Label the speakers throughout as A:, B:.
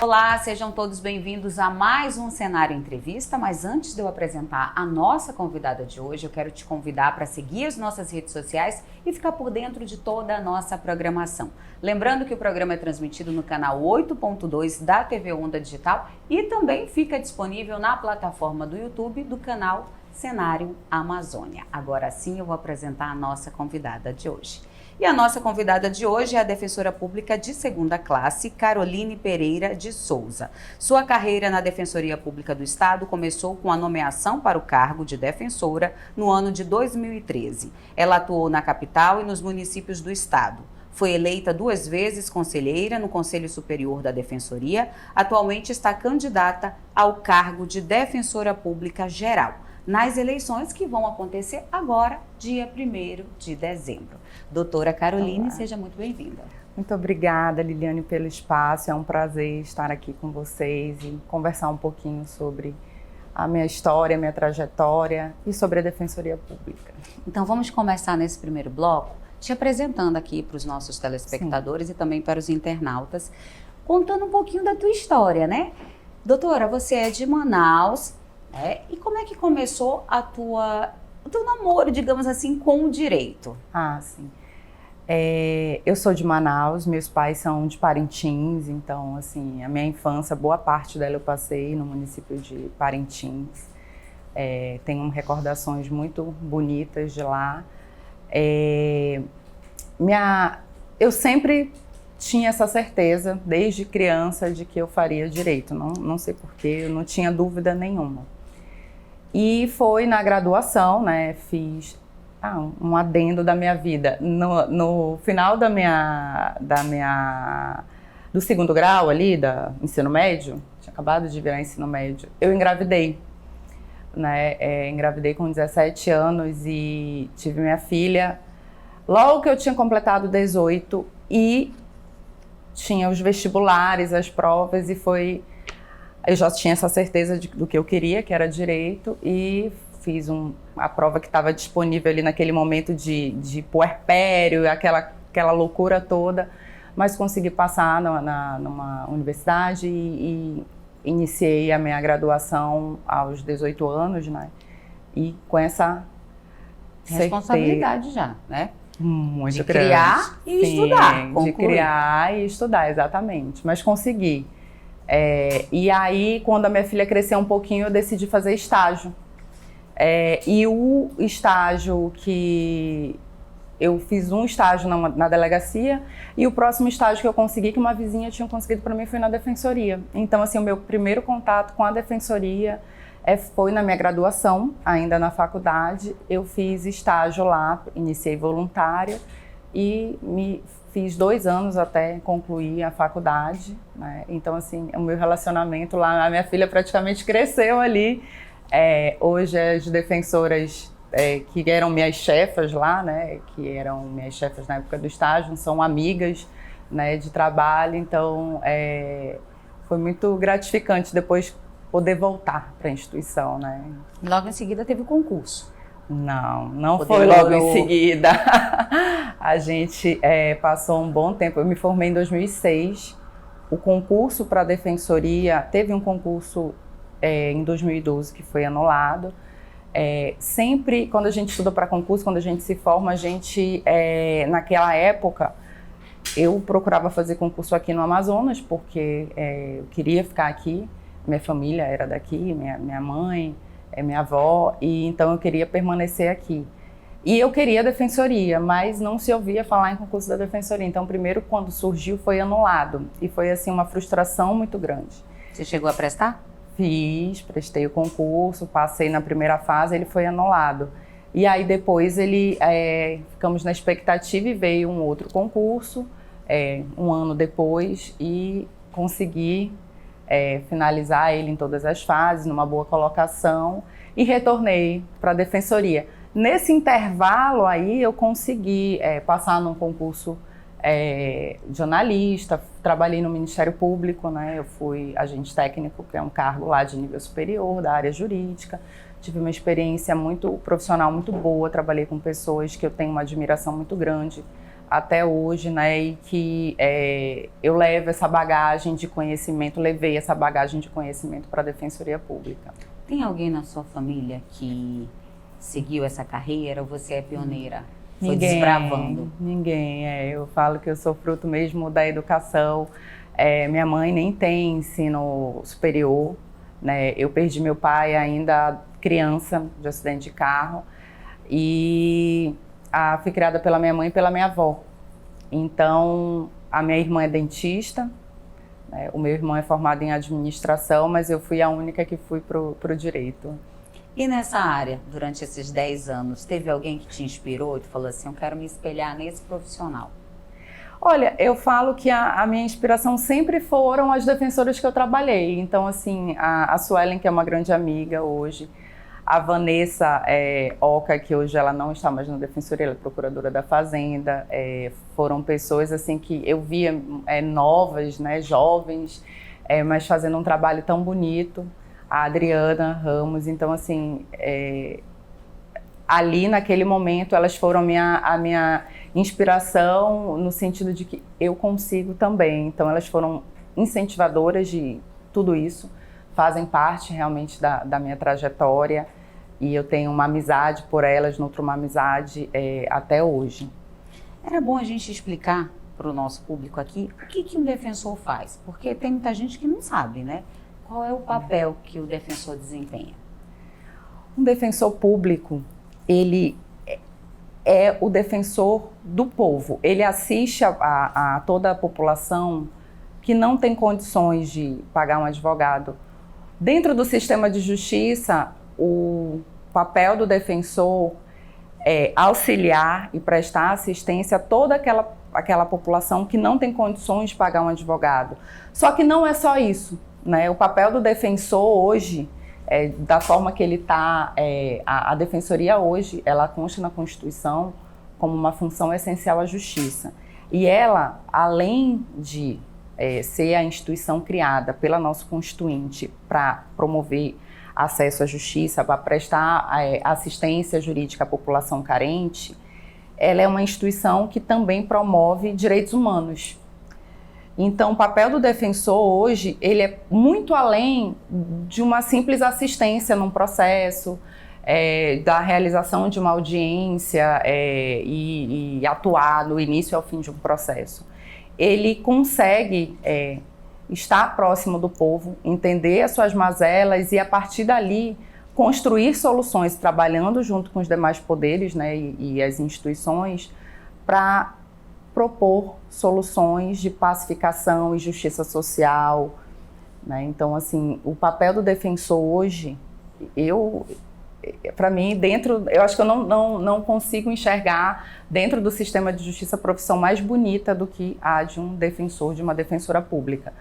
A: Olá, sejam todos bem-vindos a mais um Cenário Entrevista, mas antes de eu apresentar a nossa convidada de hoje, eu quero te convidar para seguir as nossas redes sociais e ficar por dentro de toda a nossa programação. Lembrando que o programa é transmitido no canal 8.2 da TV Onda Digital e também fica disponível na plataforma do YouTube do canal Cenário Amazônia. Agora sim eu vou apresentar a nossa convidada de hoje. E a nossa convidada de hoje é a defensora pública de segunda classe, Caroline Pereira de Souza. Sua carreira na Defensoria Pública do Estado começou com a nomeação para o cargo de defensora no ano de 2013. Ela atuou na capital e nos municípios do estado. Foi eleita 2 vezes conselheira no Conselho Superior da Defensoria. Atualmente está candidata ao cargo de defensora pública geral, nas eleições que vão acontecer agora, dia 1º de dezembro. Doutora Caroline, olá. Seja muito bem-vinda.
B: Muito obrigada, Liliane, pelo espaço. É um prazer estar aqui com vocês e conversar um pouquinho sobre a minha história, a minha trajetória e sobre a Defensoria Pública.
A: Então vamos começar nesse primeiro bloco, te apresentando aqui para os nossos telespectadores. Sim. E também para os internautas, contando um pouquinho da tua história, né? Doutora, você é de Manaus. E como é que começou o teu namoro, digamos assim, com o direito?
B: Sim. Eu sou de Manaus, meus pais são de Parintins, então, assim, a minha infância, boa parte dela eu passei no município de Parintins. Tenho recordações muito bonitas de lá. Eu sempre tinha essa certeza, desde criança, de que eu faria direito. Não sei porquê, eu não tinha dúvida nenhuma. E foi na graduação, né, fiz um adendo da minha vida. No final do segundo grau ali, da ensino médio, tinha acabado de virar ensino médio, eu engravidei. Engravidei com 17 anos e tive minha filha logo que eu tinha completado 18 e tinha os vestibulares, as provas eu já tinha essa certeza do que eu queria, que era direito, e fiz a prova que estava disponível ali naquele momento de puerpério, aquela loucura toda, mas consegui passar numa universidade e iniciei a minha graduação aos 18 anos, né? E com essa
A: responsabilidade já, né?
B: Muito
A: de
B: grande.
A: Criar e estudar.
B: De criar e estudar, exatamente. Mas consegui. E aí, quando a minha filha cresceu um pouquinho, eu decidi fazer estágio. E o estágio que... Eu fiz um estágio na delegacia e o próximo estágio que eu consegui, que uma vizinha tinha conseguido para mim, foi na defensoria. Então, assim, o meu primeiro contato com a defensoria foi na minha graduação, ainda na faculdade. Eu fiz estágio lá, iniciei voluntária e fiz 2 anos até concluir a faculdade, né? Então, assim, o meu relacionamento lá, a minha filha praticamente cresceu ali. Hoje as defensoras que eram minhas chefas lá, né? Que eram minhas chefas na época do estágio, são amigas, né, de trabalho. Então, foi muito gratificante depois poder voltar para a instituição, né?
A: Logo em seguida teve o concurso.
B: Não foi logo em seguida. A gente passou um bom tempo. Eu me formei em 2006. O concurso para a defensoria, teve um concurso em 2012 que foi anulado. Sempre, quando a gente estuda para concurso, quando a gente se forma, naquela época, eu procurava fazer concurso aqui no Amazonas, porque eu queria ficar aqui. Minha família era daqui, minha mãe, minha avó, e então eu queria permanecer aqui. E eu queria a defensoria, mas não se ouvia falar em concurso da defensoria. Então, primeiro, quando surgiu, foi anulado. E foi, assim, uma frustração muito grande.
A: Você chegou a prestar?
B: Prestei o concurso, passei na primeira fase, ele foi anulado. E aí, depois, ficamos na expectativa e veio um outro concurso, um ano depois, e consegui finalizar ele em todas as fases, numa boa colocação, e retornei para a defensoria. Nesse intervalo aí, eu consegui passar num concurso de analista, trabalhei no Ministério Público, né? Eu fui agente técnico, que é um cargo lá de nível superior, da área jurídica. Tive uma experiência muito profissional, muito boa, trabalhei com pessoas que eu tenho uma admiração muito grande, até hoje, né, e que eu levo essa bagagem de conhecimento, levei essa bagagem de conhecimento para a Defensoria Pública.
A: Tem alguém na sua família que seguiu essa carreira ou você é pioneira? Foi desbravando?
B: Ninguém. Eu falo que eu sou fruto mesmo da educação. Minha mãe nem tem ensino superior, né? Eu perdi meu pai ainda criança de acidente de carro e fui criada pela minha mãe e pela minha avó. Então, a minha irmã é dentista, né? O meu irmão é formado em administração, mas eu fui a única que fui pro direito.
A: E nessa área, durante esses 10 anos, teve alguém que te inspirou e tu falou assim, eu quero me espelhar nesse profissional?
B: Olha, eu falo que a minha inspiração sempre foram as defensoras que eu trabalhei. Então, assim, a Suelen, que é uma grande amiga hoje, a Vanessa Oca, que hoje ela não está mais na Defensoria, ela é procuradora da Fazenda, foram pessoas assim que eu via novas, né, jovens, mas fazendo um trabalho tão bonito. A Adriana Ramos, então assim, ali naquele momento elas foram a minha inspiração no sentido de que eu consigo também. Então elas foram incentivadoras de tudo isso, fazem parte realmente da minha trajetória e eu tenho uma amizade por elas, nutro uma amizade até hoje.
A: Era bom a gente explicar para o nosso público aqui o que um defensor faz, porque tem muita gente que não sabe, né? Qual é o papel que o defensor desempenha?
B: Um defensor público, ele é o defensor do povo. Ele assiste a toda a população que não tem condições de pagar um advogado. Dentro do sistema de justiça, o papel do defensor é auxiliar e prestar assistência a toda aquela população que não tem condições de pagar um advogado. Só que não é só isso, né? O papel do defensor hoje, da forma que ele está, a defensoria hoje, ela consta na Constituição como uma função essencial à justiça. E ela, além de ser a instituição criada pela nossa Constituinte para promover acesso à justiça, para prestar assistência jurídica à população carente, ela é uma instituição que também promove direitos humanos. Então, o papel do defensor hoje, ele é muito além de uma simples assistência num processo, da realização de uma audiência e atuar do início ao fim de um processo. Ele consegue estar próximo do povo, entender as suas mazelas e, a partir dali, construir soluções, trabalhando junto com os demais poderes, né, e as instituições, para propor soluções de pacificação e justiça social, né? Então, assim, o papel do defensor hoje, para mim, eu acho que eu não consigo enxergar dentro do sistema de justiça a profissão mais bonita do que a de um defensor, de uma defensora pública,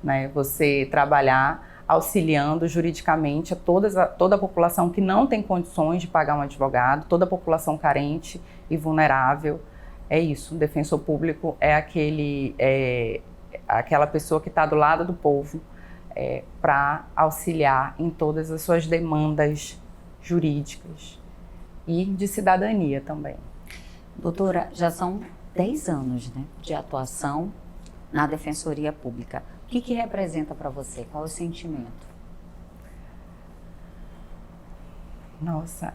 B: né? Você trabalhar auxiliando juridicamente toda a população que não tem condições de pagar um advogado, toda a população carente e vulnerável. É isso, o defensor público é aquela pessoa que está do lado do povo para auxiliar em todas as suas demandas jurídicas e de cidadania também.
A: Doutora, já são 10 anos, né, de atuação na Defensoria Pública. O que representa para você? Qual é o sentimento?
B: Nossa,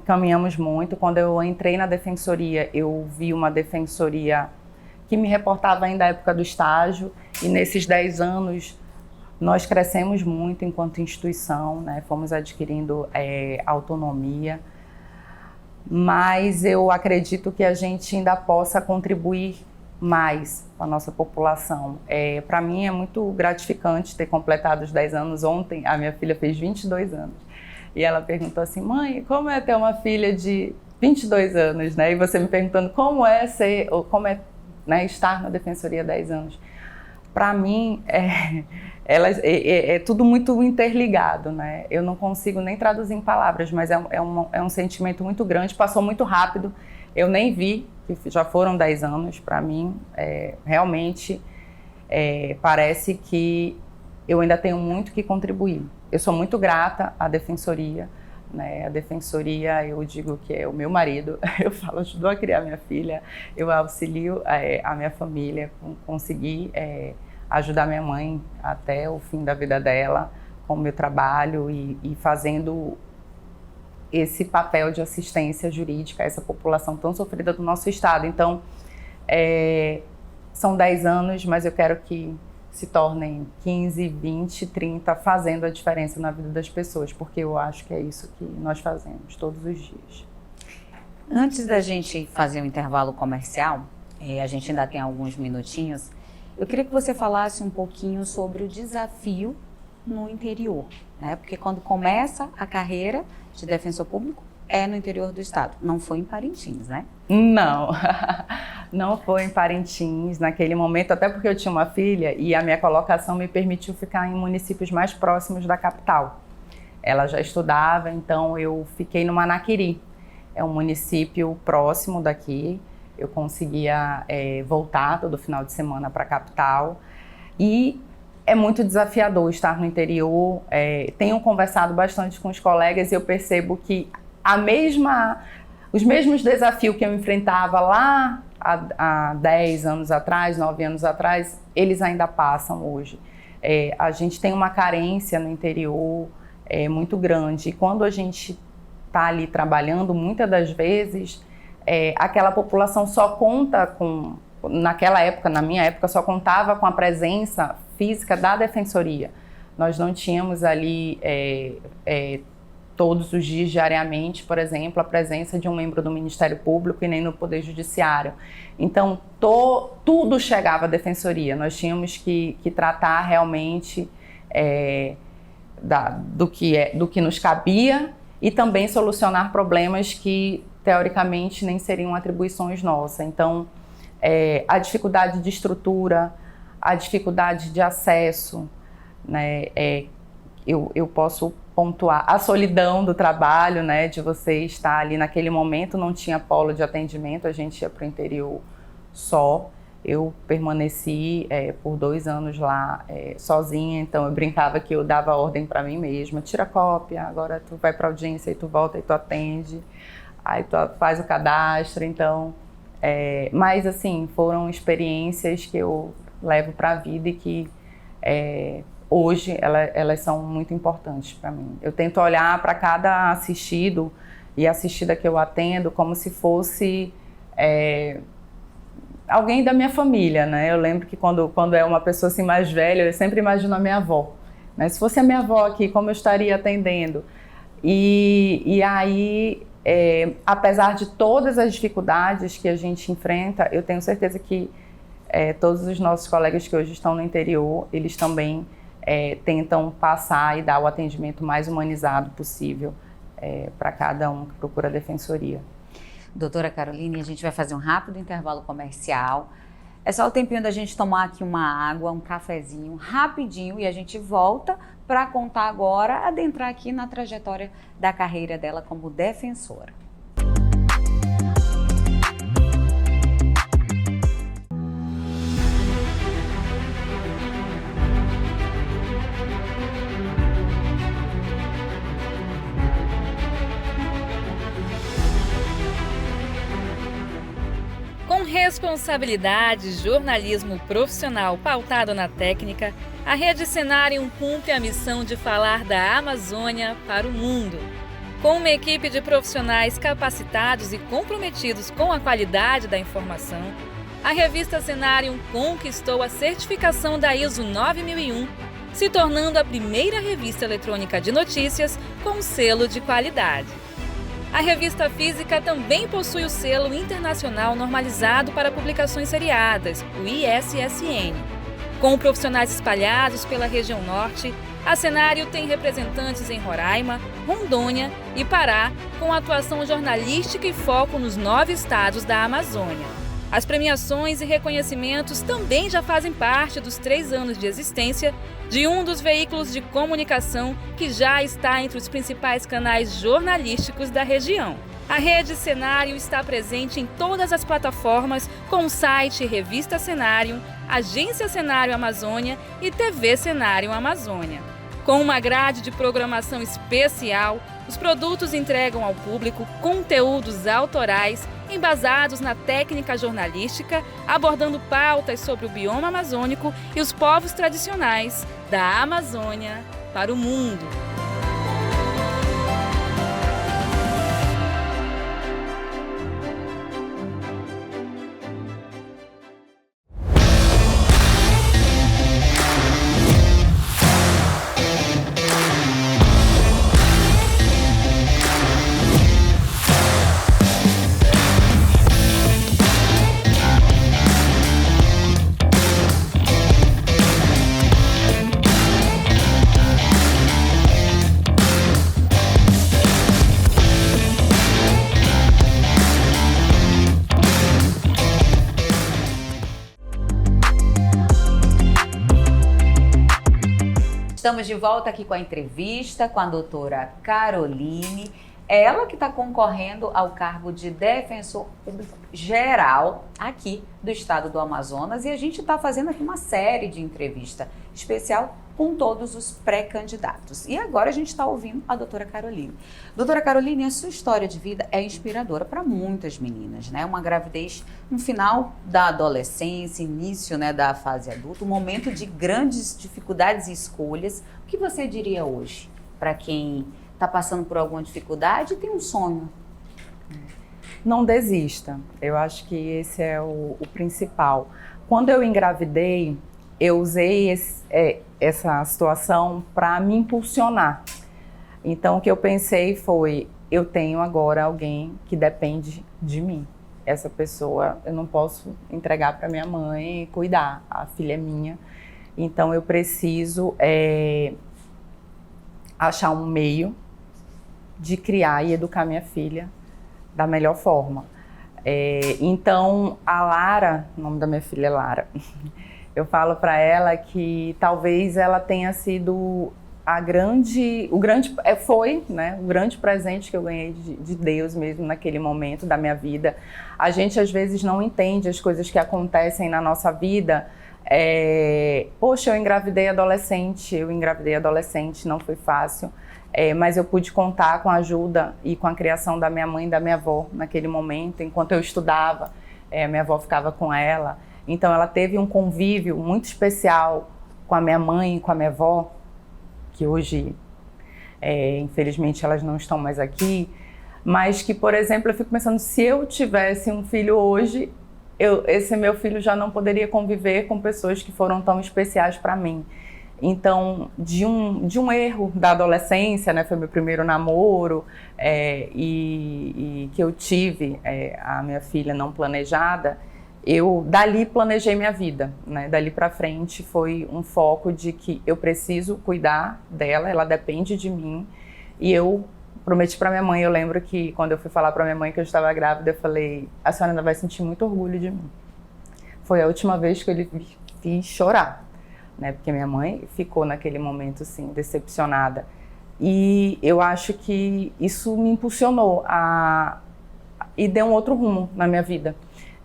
B: caminhamos muito. Quando eu entrei na defensoria, eu vi uma defensoria que me reportava ainda à época do estágio, e nesses 10 anos nós crescemos muito enquanto instituição, né? Fomos adquirindo autonomia, mas eu acredito que a gente ainda possa contribuir mais com a nossa população. Para mim é muito gratificante ter completado os 10 anos. Ontem a minha filha fez 22 anos. E ela perguntou assim, mãe, como é ter uma filha de 22 anos, né? E você me perguntando como é né, estar na Defensoria há 10 anos. Para mim, é tudo muito interligado, né? Eu não consigo nem traduzir em palavras, mas é um sentimento muito grande, passou muito rápido. Eu nem vi, que já foram 10 anos. Para mim, realmente parece que eu ainda tenho muito que contribuir. Eu sou muito grata à Defensoria, né? A defensoria, eu digo que é o meu marido, eu falo, ajudou a criar minha filha, eu auxilio a minha família, conseguir ajudar minha mãe até o fim da vida dela, com o meu trabalho e fazendo esse papel de assistência jurídica a essa população tão sofrida do nosso estado. Então, são 10 anos, mas eu quero que se tornem 15, 20, 30, fazendo a diferença na vida das pessoas, porque eu acho que é isso que nós fazemos todos os dias.
A: Antes da gente fazer um intervalo comercial, a gente ainda tem alguns minutinhos, eu queria que você falasse um pouquinho sobre o desafio no interior, né? Porque quando começa a carreira de defensor público, é no interior do estado, não foi em Parintins, né?
B: Não, não foi em Parintins naquele momento, até porque eu tinha uma filha e a minha colocação me permitiu ficar em municípios mais próximos da capital. Ela já estudava, então eu fiquei no Manaquiri, é um município próximo daqui, eu conseguia voltar todo final de semana para a capital e é muito desafiador estar no interior. Tenho conversado bastante com os colegas e eu percebo que os mesmos desafios que eu enfrentava lá há 10 anos atrás, 9 anos atrás, eles ainda passam hoje. A gente tem uma carência no interior muito grande e quando a gente está ali trabalhando, muitas das vezes, aquela população só conta com, naquela época, na minha época, só contava com a presença física da defensoria. Nós não tínhamos ali todos os dias, diariamente, por exemplo, a presença de um membro do Ministério Público e nem no Poder Judiciário. Então, tudo chegava à defensoria. Nós tínhamos que tratar realmente do que nos cabia e também solucionar problemas que, teoricamente, nem seriam atribuições nossas. Então, a dificuldade de estrutura, a dificuldade de acesso, né, eu posso pontuar a solidão do trabalho, né, de você estar ali naquele momento, não tinha polo de atendimento, a gente ia para o interior só. Eu permaneci por 2 anos lá sozinha, então eu brincava que eu dava ordem para mim mesma, tira cópia, agora tu vai para audiência e tu volta e tu atende, aí tu faz o cadastro, então... mas assim, foram experiências que eu levo para a vida e que hoje elas são muito importantes para mim. Eu tento olhar para cada assistido e assistida que eu atendo como se fosse alguém da minha família, né? Eu lembro que quando é uma pessoa assim mais velha, eu sempre imagino a minha avó. Mas se fosse a minha avó aqui, como eu estaria atendendo? E aí, apesar de todas as dificuldades que a gente enfrenta, eu tenho certeza que todos os nossos colegas que hoje estão no interior, eles também tentam passar e dar o atendimento mais humanizado possível para cada um que procura a defensoria.
A: Doutora Caroline, a gente vai fazer um rápido intervalo comercial. É só o tempinho da gente tomar aqui uma água, um cafezinho, rapidinho, e a gente volta para contar agora, adentrar aqui na trajetória da carreira dela como defensora.
C: Com responsabilidade, jornalismo profissional pautado na técnica, a Rede Cenarium cumpre a missão de falar da Amazônia para o mundo. Com uma equipe de profissionais capacitados e comprometidos com a qualidade da informação, a revista Cenarium conquistou a certificação da ISO 9001, se tornando a primeira revista eletrônica de notícias com selo de qualidade. A revista física também possui o selo internacional normalizado para publicações seriadas, o ISSN. Com profissionais espalhados pela região norte, a Cenário tem representantes em Roraima, Rondônia e Pará, com atuação jornalística e foco nos 9 estados da Amazônia. As premiações e reconhecimentos também já fazem parte dos 3 anos de existência de um dos veículos de comunicação que já está entre os principais canais jornalísticos da região. A Rede Cenarium está presente em todas as plataformas com o site Revista Cenarium, Agência Cenarium Amazônia e TV Cenarium Amazônia. Com uma grade de programação especial, Os produtos entregam ao público conteúdos autorais embasados na técnica jornalística, abordando pautas sobre o bioma amazônico e os povos tradicionais da Amazônia para o mundo.
A: Estamos de volta aqui com a entrevista com a doutora Caroline, ela que está concorrendo ao cargo de defensor público geral aqui do estado do Amazonas, e a gente está fazendo aqui uma série de entrevista especial com todos os pré-candidatos. E agora a gente está ouvindo a doutora Caroline. Doutora Caroline, a sua história de vida é inspiradora para muitas meninas, né? Uma gravidez no final da adolescência, início, né, da fase adulta, um momento de grandes dificuldades e escolhas. O que você diria hoje para quem está passando por alguma dificuldade e tem um sonho?
B: Não desista. Eu acho que esse é o principal. Quando eu engravidei, eu usei essa situação para me impulsionar. Então, o que eu pensei foi, eu tenho agora alguém que depende de mim. Essa pessoa eu não posso entregar para minha mãe e cuidar, a filha é minha. Então, eu preciso achar um meio de criar e educar minha filha da melhor forma. Então, a Lara, o nome da minha filha é Lara, eu falo para ela que talvez ela tenha sido o grande presente que eu ganhei de Deus mesmo naquele momento da minha vida. A gente às vezes não entende as coisas que acontecem na nossa vida. Poxa, eu engravidei adolescente, não foi fácil. Mas eu pude contar com a ajuda e com a criação da minha mãe e da minha avó naquele momento. Enquanto eu estudava, minha avó ficava com ela. Então ela teve um convívio muito especial com a minha mãe e com a minha avó, que hoje, infelizmente, elas não estão mais aqui. Mas que, por exemplo, eu fico pensando, se eu tivesse um filho hoje, esse meu filho já não poderia conviver com pessoas que foram tão especiais para mim. Então, de um erro da adolescência, né, foi meu primeiro namoro, e que eu tive a minha filha não planejada, eu dali planejei minha vida, né? Dali para frente foi um foco de que eu preciso cuidar dela, ela depende de mim, e eu prometi para minha mãe. Eu lembro que quando eu fui falar para minha mãe que eu estava grávida, eu falei, a senhora ainda vai sentir muito orgulho de mim. Foi a última vez que eu lhe fiz chorar, né? Porque minha mãe ficou naquele momento assim, decepcionada. E eu acho que isso me impulsionou e deu um outro rumo na minha vida.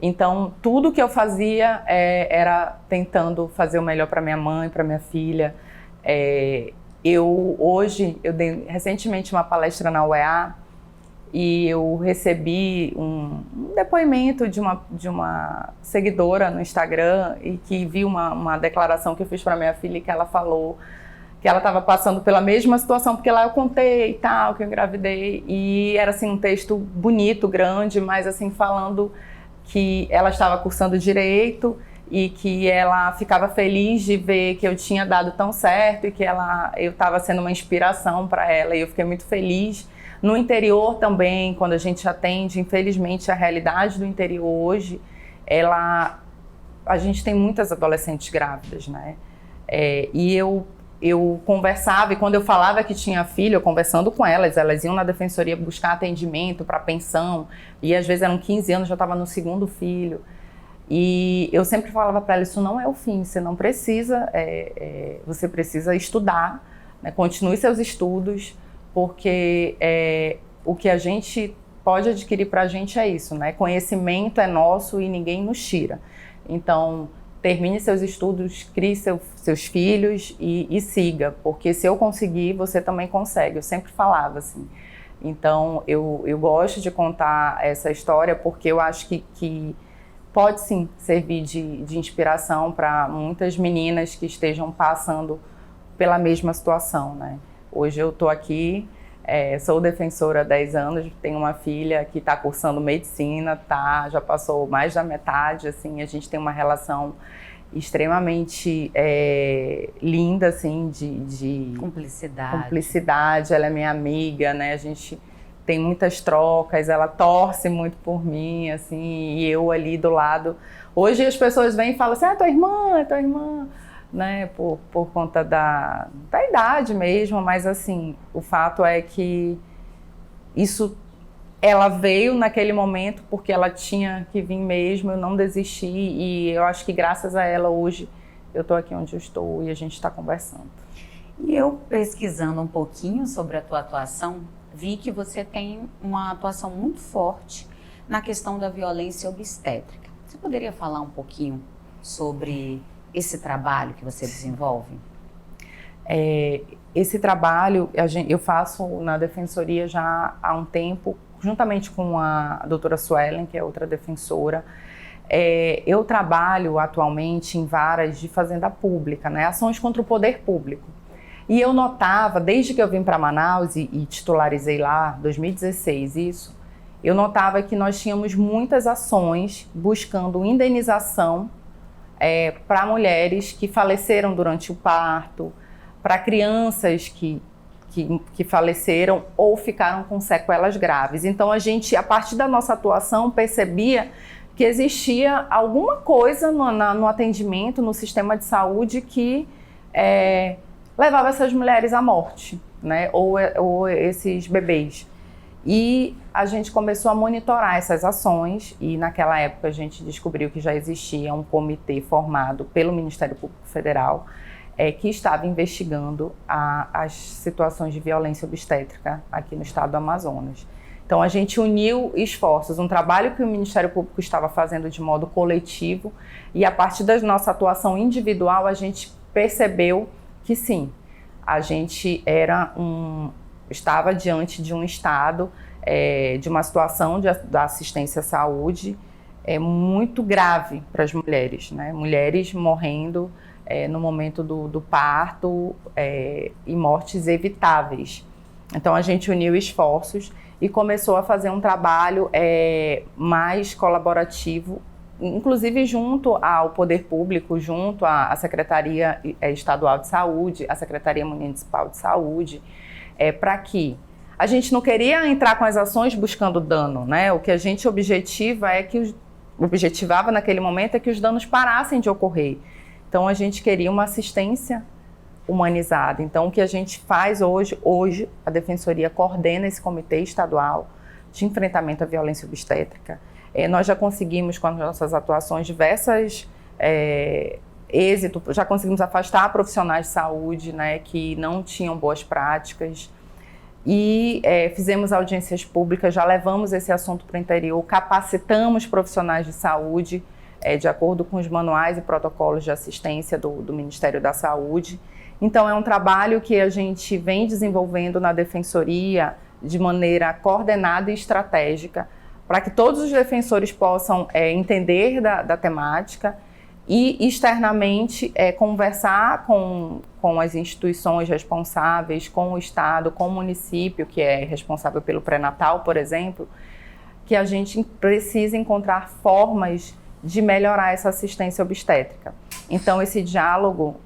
B: Então, tudo que eu fazia era tentando fazer o melhor para minha mãe, para minha filha. Hoje, eu dei recentemente uma palestra na UEA e eu recebi um depoimento de uma seguidora no Instagram e que viu uma declaração que eu fiz para minha filha, e que ela falou que ela estava passando pela mesma situação, porque lá eu contei e tal, que eu engravidei, e era assim um texto bonito, grande, mas assim falando que ela estava cursando direito e que ela ficava feliz de ver que eu tinha dado tão certo e que eu estava sendo uma inspiração para ela, e eu fiquei muito feliz. No interior também, quando a gente atende, infelizmente a realidade do interior hoje, a gente tem muitas adolescentes grávidas, né? E eu conversava, e quando eu falava que tinha filho, eu conversando com elas iam na defensoria buscar atendimento para pensão, e às vezes eram 15 anos, já estava no segundo filho. E eu sempre falava para elas, isso não é o fim, você não precisa, você precisa estudar, né? Continue seus estudos, porque o que a gente pode adquirir para a gente é isso, né? Conhecimento é nosso e ninguém nos tira. Então, termine seus estudos, crie seus filhos e siga, porque se eu conseguir, você também consegue. Eu sempre falava assim. Então, eu gosto de contar essa história porque eu acho que pode sim servir de inspiração para muitas meninas que estejam passando pela mesma situação, né? Hoje eu estou aqui, sou defensora há 10 anos, tenho uma filha que está cursando medicina, já passou mais da metade, assim, a gente tem uma relação extremamente linda, assim, de cumplicidade. Ela é minha amiga, né? A gente tem muitas trocas, ela torce muito por mim, assim, e eu ali do lado. Hoje as pessoas vêm e falam assim, é tua irmã, né? Por conta da idade mesmo, mas assim, o fato é que ela veio naquele momento porque ela tinha que vir mesmo, eu não desisti e eu acho que graças a ela hoje eu estou aqui onde eu estou e a gente está conversando.
A: E eu pesquisando um pouquinho sobre a tua atuação, vi que você tem uma atuação muito forte na questão da violência obstétrica. Você poderia falar um pouquinho sobre esse trabalho que você desenvolve? Esse trabalho eu faço na Defensoria já há um tempo, juntamente com a doutora Suelen, que é outra defensora. Eu trabalho atualmente em varas de fazenda pública, né? Ações contra o poder público. E eu notava, desde que eu vim para Manaus e titularizei lá, 2016 isso, eu notava que nós tínhamos muitas ações buscando indenização para mulheres que faleceram durante o parto, para crianças que faleceram ou ficaram com sequelas graves. Então a gente, a partir da nossa atuação, percebia que existia alguma coisa no atendimento, no sistema de saúde que levava essas mulheres à morte, né? Ou esses bebês. E a gente começou a monitorar essas ações e naquela época a gente descobriu que já existia um comitê formado pelo Ministério Público Federal que estava investigando as situações de violência obstétrica aqui no estado do Amazonas. Então a gente uniu esforços, um trabalho que o Ministério Público estava fazendo de modo coletivo e a partir da nossa atuação individual a gente percebeu que sim, a gente estava diante de um estado, de uma situação da assistência à saúde muito grave para as mulheres, né? Mulheres morrendo no momento do parto e mortes evitáveis. Então a gente uniu esforços e começou a fazer um trabalho mais colaborativo, inclusive junto ao Poder Público, junto à Secretaria Estadual de Saúde, à Secretaria Municipal de Saúde, para que a gente não queria entrar com as ações buscando dano, né? O que a gente objetivava naquele momento é que os danos parassem de ocorrer. Então a gente queria uma assistência humanizada. Então o que a gente faz hoje a Defensoria coordena esse comitê estadual de enfrentamento à violência obstétrica. Nós já conseguimos, com as nossas atuações, diversos êxitos, já conseguimos afastar profissionais de saúde, né, que não tinham boas práticas e fizemos audiências públicas, já levamos esse assunto para o interior, capacitamos profissionais de saúde de acordo com os manuais e protocolos de assistência do Ministério da Saúde. Então é um trabalho que a gente vem desenvolvendo na Defensoria de maneira coordenada e estratégica, para que todos os defensores possam entender da temática e externamente conversar com as instituições responsáveis, com o Estado, com o município, que é responsável pelo pré-natal, por exemplo, que a gente precisa encontrar formas de melhorar essa assistência obstétrica. Então esse diálogo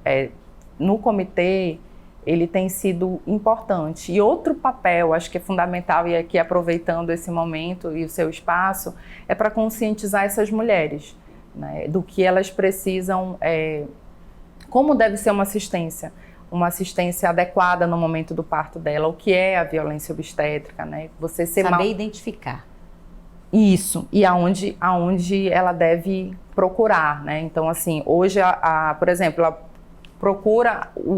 A: no comitê, ele tem sido importante. E outro papel, acho que é fundamental, e aqui aproveitando esse momento e o seu espaço, é para conscientizar essas mulheres, né, do que elas precisam, como deve ser uma assistência adequada no momento do parto dela, o que é a violência obstétrica, né? Você saber identificar.
B: Isso, e aonde ela deve procurar, né? Então, assim, hoje, por exemplo,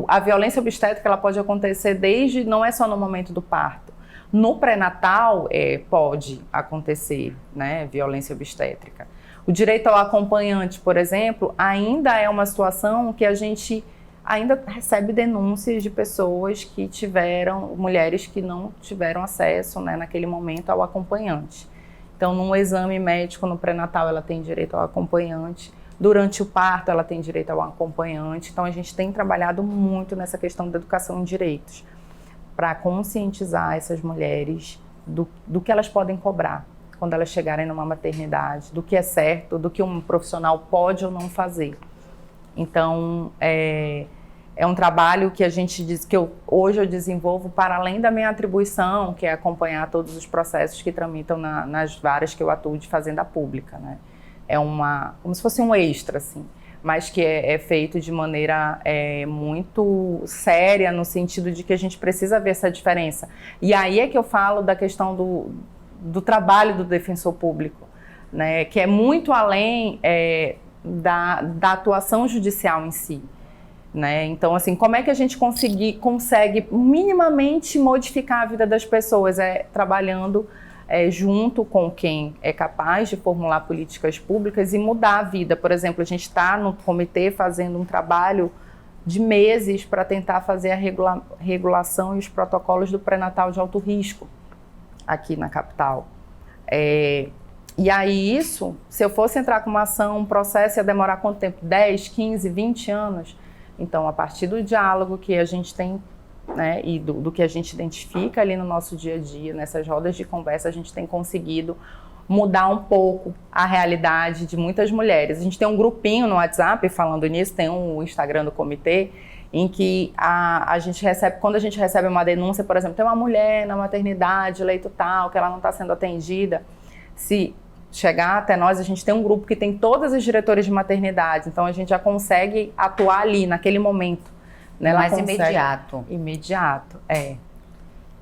B: a violência obstétrica, ela pode acontecer não é só no momento do parto. No pré-natal pode acontecer, né, violência obstétrica. O direito ao acompanhante, por exemplo, ainda é uma situação que a gente ainda recebe denúncias de pessoas que mulheres que não tiveram acesso, né, naquele momento ao acompanhante. Então, num exame médico no pré-natal, ela tem direito ao acompanhante. Durante o parto, ela tem direito ao acompanhante. Então, a gente tem trabalhado muito nessa questão da educação em direitos, para conscientizar essas mulheres do que elas podem cobrar quando elas chegarem numa maternidade, do que é certo, do que um profissional pode ou não fazer. Então, é um trabalho que a gente diz que hoje eu desenvolvo para além da minha atribuição, que é acompanhar todos os processos que tramitam nas varas que eu atuo de fazenda pública, né? Como se fosse um extra, assim, mas que é feito de maneira muito séria, no sentido de que a gente precisa ver essa diferença. E aí é que eu falo da questão do trabalho do defensor público, né? Que é muito além da atuação judicial em si. Né? Então, assim, como é que a gente consegue minimamente modificar a vida das pessoas? Trabalhando junto com quem é capaz de formular políticas públicas e mudar a vida. Por exemplo, a gente está no comitê fazendo um trabalho de meses para tentar fazer a regulação e os protocolos do pré-natal de alto risco aqui na capital. E aí isso, se eu fosse entrar com uma ação, um processo, ia demorar quanto tempo? 10, 15, 20 anos? Então, a partir do diálogo que a gente tem, né, e do que a gente identifica ali no nosso dia a dia, nessas rodas de conversa, a gente tem conseguido mudar um pouco a realidade de muitas mulheres. A gente tem um grupinho no WhatsApp, falando nisso, tem um Instagram do comitê, em que a gente recebe, quando a gente recebe uma denúncia, por exemplo, tem uma mulher na maternidade, leito tal, que ela não está sendo atendida, se chegar até nós, a gente tem um grupo que tem todas as diretoras de maternidade, então a gente já consegue atuar ali, naquele momento. Né?
A: Mais imediato.
B: Imediato,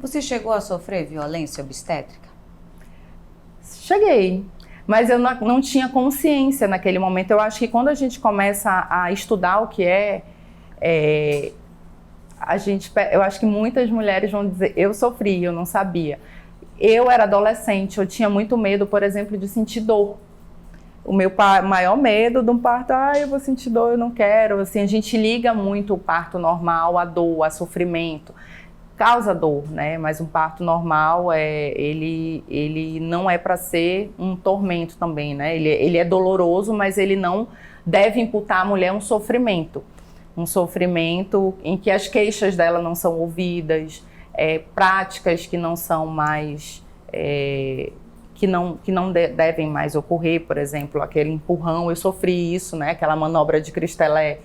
A: Você chegou a sofrer violência obstétrica?
B: Cheguei, mas eu não tinha consciência naquele momento. Eu acho que quando a gente começa a estudar o que eu acho que muitas mulheres vão dizer, eu sofri, eu não sabia. Eu era adolescente, eu tinha muito medo, por exemplo, de sentir dor. O meu maior medo de um parto, eu vou sentir dor, eu não quero. Assim, a gente liga muito o parto normal à dor, a sofrimento. Causa dor, né? Mas um parto normal, ele não é para ser um tormento também, né? Ele é doloroso, mas ele não deve imputar à mulher um sofrimento. Um sofrimento em que as queixas dela não são ouvidas, práticas que não são mais, que não devem mais ocorrer, por exemplo, aquele empurrão, eu sofri isso, né? Aquela manobra de Cristelé.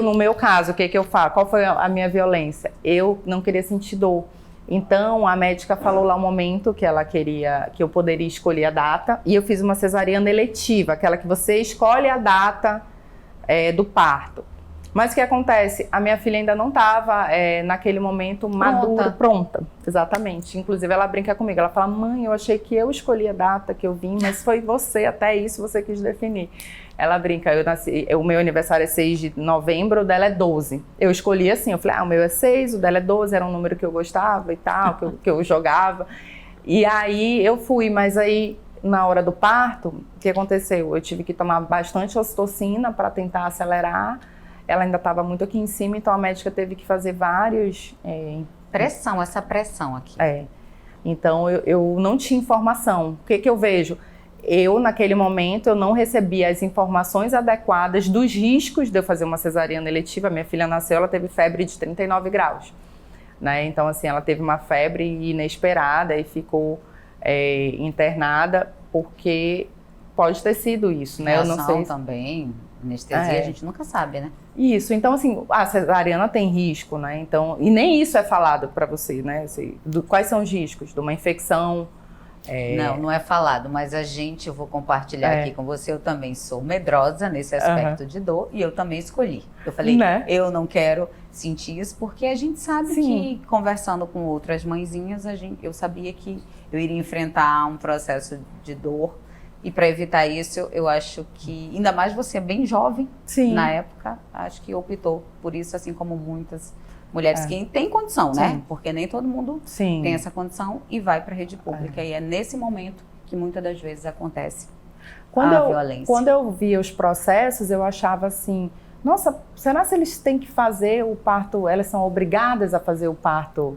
B: No meu caso, o que eu faço? Qual foi a minha violência? Eu não queria sentir dor. Então, a médica falou lá um momento que ela queria, que eu poderia escolher a data, e eu fiz uma cesariana eletiva, aquela que você escolhe a data do parto. Mas o que acontece? A minha filha ainda não estava, naquele momento, madura, pronta. Exatamente. Inclusive, ela brinca comigo. Ela fala, mãe, eu achei que eu escolhi a data que eu vim, mas foi você, até isso você quis definir. Ela brinca, o meu aniversário é 6 de novembro, o dela é 12. Eu escolhi assim, eu falei, o meu é 6, o dela é 12, era um número que eu gostava e tal, que eu jogava. E aí, eu fui, mas aí, na hora do parto, o que aconteceu? Eu tive que tomar bastante ocitocina para tentar acelerar. Ela ainda estava muito aqui em cima, então a médica teve que fazer vários...
A: Essa pressão aqui.
B: Então, eu não tinha informação. O que eu vejo? Naquele momento, eu não recebia as informações adequadas dos riscos de eu fazer uma cesariana eletiva. Minha filha nasceu, ela teve febre de 39 graus. Né? Então, assim, ela teve uma febre inesperada e ficou internada porque pode ter sido isso, né?
A: Eu não sei também... Anestesia, a gente nunca sabe, né?
B: Isso, então assim, a cesariana tem risco, né? Então, e nem isso é falado para você, né? Assim, quais são os riscos de uma infecção?
A: Não é falado, mas eu vou compartilhar aqui com você, eu também sou medrosa nesse aspecto de dor e eu também escolhi. Eu falei, eu não quero sentir isso, porque a gente sabe que, conversando com outras mãezinhas, eu sabia que eu iria enfrentar um processo de dor. E para evitar isso, eu acho que, ainda mais você bem jovem, na época, acho que optou por isso, assim como muitas mulheres que têm condição, né? Porque nem todo mundo tem essa condição e vai para a rede pública. E é nesse momento que muitas das vezes acontece a violência.
B: Quando eu via os processos, eu achava assim, nossa, será que eles têm que fazer o parto, elas são obrigadas a fazer o parto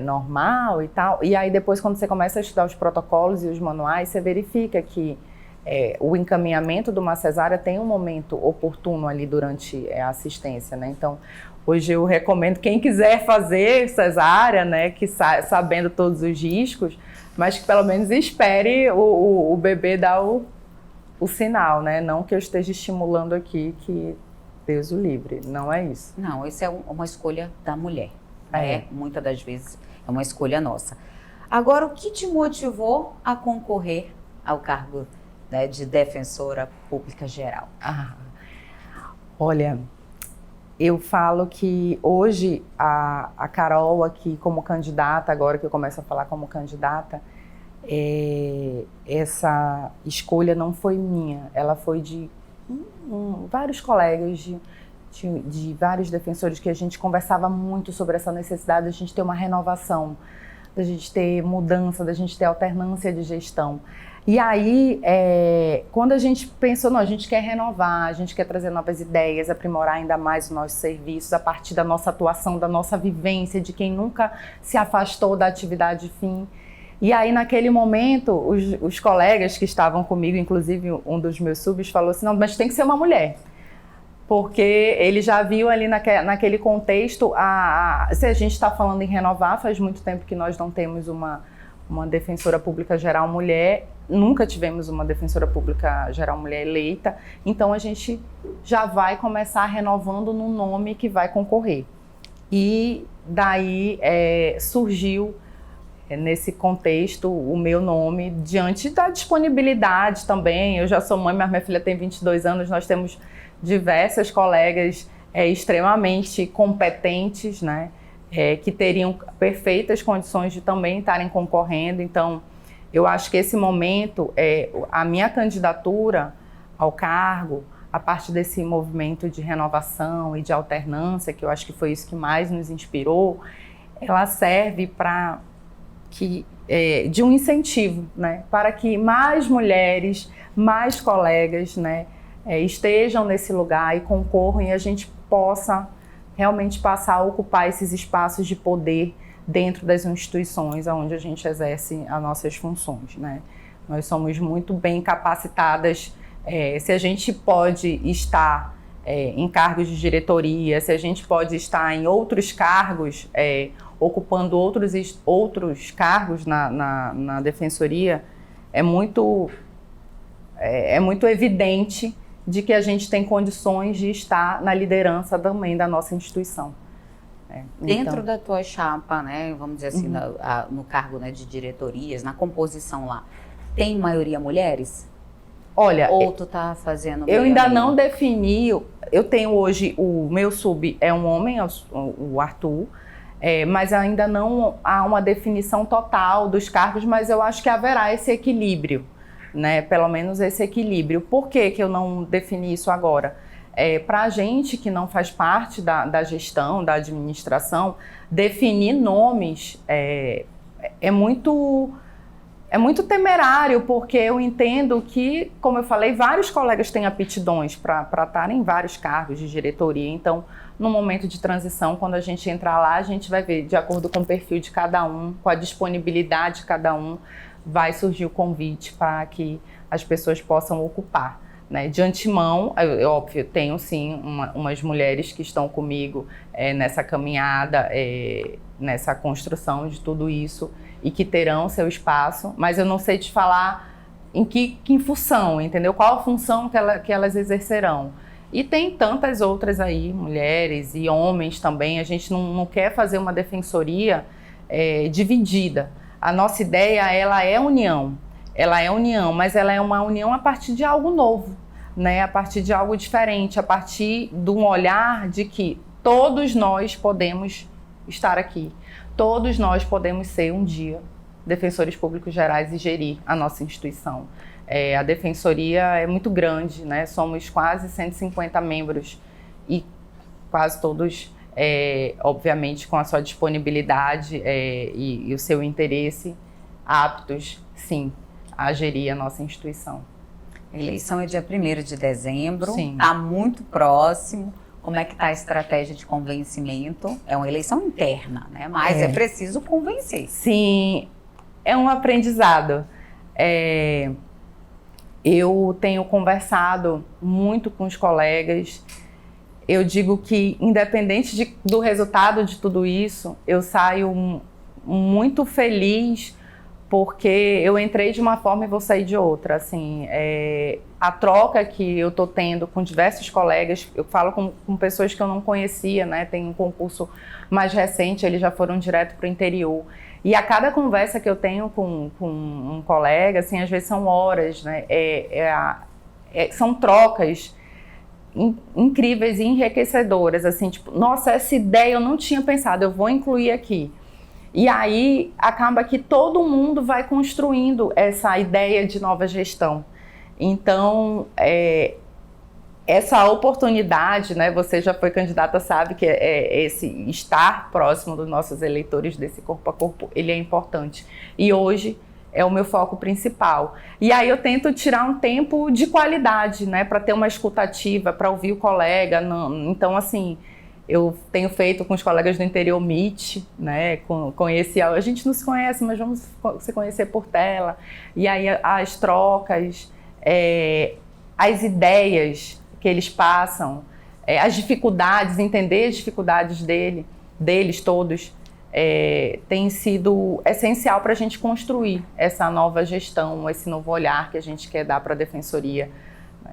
B: normal e tal? E aí depois, quando você começa a estudar os protocolos e os manuais, você verifica que o encaminhamento de uma cesárea tem um momento oportuno ali durante a assistência, né? Então, hoje eu recomendo quem quiser fazer cesárea, né, que sabendo todos os riscos, mas que pelo menos espere o bebê dar o sinal, né? Não que eu esteja estimulando aqui que Deus o livre, não é isso.
A: Não, isso é uma escolha da mulher, né? Muitas das vezes é uma escolha nossa. Agora, o que te motivou a concorrer ao cargo, né, de defensora pública geral?
B: Olha, eu falo que hoje a Carol aqui como candidata, agora que eu começo a falar como candidata, essa escolha não foi minha, ela foi de vários colegas, de vários defensores, que a gente conversava muito sobre essa necessidade de a gente ter uma renovação, da gente ter mudança, da gente ter alternância de gestão. E aí, quando a gente pensou, não, a gente quer renovar, a gente quer trazer novas ideias, aprimorar ainda mais os nossos serviços a partir da nossa atuação, da nossa vivência, de quem nunca se afastou da atividade fim. E aí, naquele momento, os colegas que estavam comigo, inclusive um dos meus subs, falou assim, não, mas tem que ser uma mulher. Porque ele já viu ali naquele contexto, se a gente está falando em renovar, faz muito tempo que nós não temos uma defensora pública geral mulher, nunca tivemos uma defensora pública geral mulher eleita, então a gente já vai começar renovando no nome que vai concorrer. E daí surgiu nesse contexto o meu nome, diante da disponibilidade também. Eu já sou mãe, mas minha filha tem 22 anos, nós temos diversas colegas extremamente competentes, né? Que teriam perfeitas condições de também estarem concorrendo. Então, eu acho que esse momento, a minha candidatura ao cargo, a partir desse movimento de renovação e de alternância, que eu acho que foi isso que mais nos inspirou, ela serve de um incentivo, né, para que mais mulheres, mais colegas, né, estejam nesse lugar e concorram, e a gente possa realmente passar a ocupar esses espaços de poder dentro das instituições onde a gente exerce as nossas funções, né? Nós somos muito bem capacitadas, se a gente pode estar em cargos de diretoria, se a gente pode estar em outros cargos, ocupando outros cargos na defensoria, é muito evidente de que a gente tem condições de estar na liderança também da nossa instituição.
A: Dentro da tua chapa, né, vamos dizer assim, no cargo, né, de diretorias, na composição lá, tem maioria mulheres?
B: Olha,
A: ou tu tá fazendo...
B: Eu ainda não defini, eu tenho hoje, o meu sub é um homem, o Arthur, mas ainda não há uma definição total dos cargos, mas eu acho que haverá esse equilíbrio, né? Pelo menos esse equilíbrio. Por que eu não defini isso agora? Para a gente que não faz parte da gestão, da administração, definir nomes é muito temerário, porque eu entendo que, como eu falei, vários colegas têm aptidões para estarem em vários cargos de diretoria. Então, no momento de transição, quando a gente entrar lá, a gente vai ver, de acordo com o perfil de cada um, com a disponibilidade de cada um, vai surgir o convite para que as pessoas possam ocupar, né? De antemão, óbvio, tenho sim umas mulheres que estão comigo nessa caminhada, nessa construção de tudo isso, e que terão seu espaço, mas eu não sei te falar em que função, entendeu? Qual a função que elas exercerão. E tem tantas outras aí, mulheres e homens também. A gente não quer fazer uma defensoria dividida. A nossa ideia, ela é união, mas ela é uma união a partir de algo novo, né? A partir de algo diferente, a partir de um olhar de que todos nós podemos estar aqui, todos nós podemos ser um dia defensores públicos gerais e gerir a nossa instituição. A defensoria é muito grande, né? Somos quase 150 membros e quase todos, obviamente, com a sua disponibilidade e o seu interesse, aptos, sim, a gerir a nossa instituição.
A: A eleição é dia 1º de dezembro,
B: Sim.
A: está muito próximo. Como é que está a estratégia de convencimento? É uma eleição interna, né? Mas é preciso convencer.
B: Sim, é um aprendizado. Eu tenho conversado muito com os colegas. Eu digo que, independente do resultado de tudo isso, eu saio muito feliz, porque eu entrei de uma forma e vou sair de outra. Assim, a troca que eu estou tendo com diversos colegas, eu falo com pessoas que eu não conhecia, né? Tem um concurso mais recente, eles já foram direto para o interior. E a cada conversa que eu tenho com um colega, assim, às vezes são horas, né? São trocas incríveis e enriquecedoras, assim, tipo, nossa, essa ideia eu não tinha pensado, eu vou incluir aqui. E aí acaba que todo mundo vai construindo essa ideia de nova gestão. Então, essa oportunidade, né, você já foi candidata, sabe que esse estar próximo dos nossos eleitores, desse corpo a corpo, ele é importante. E hoje é o meu foco principal. E aí eu tento tirar um tempo de qualidade, né, para ter uma escutativa, para ouvir o colega. Então, assim, eu tenho feito com os colegas do interior Meet, né, a gente não se conhece, mas vamos se conhecer por tela. E aí as trocas, as ideias que eles passam, as dificuldades, entender as dificuldades deles todos, tem sido essencial para a gente construir essa nova gestão, esse novo olhar que a gente quer dar para a Defensoria. Né?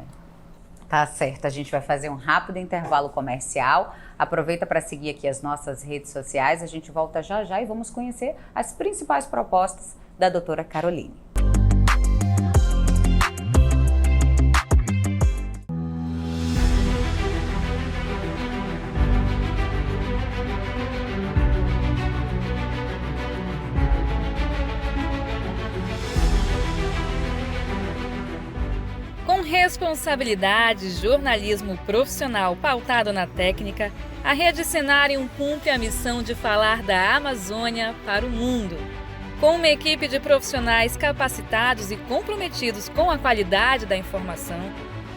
A: Tá certo, a gente vai fazer um rápido intervalo comercial. Aproveita para seguir aqui as nossas redes sociais, a gente volta já já e vamos conhecer as principais propostas da doutora Caroline.
C: Com responsabilidade, jornalismo profissional pautado na técnica, a Rede Cenarium cumpre a missão de falar da Amazônia para o mundo. Com uma equipe de profissionais capacitados e comprometidos com a qualidade da informação,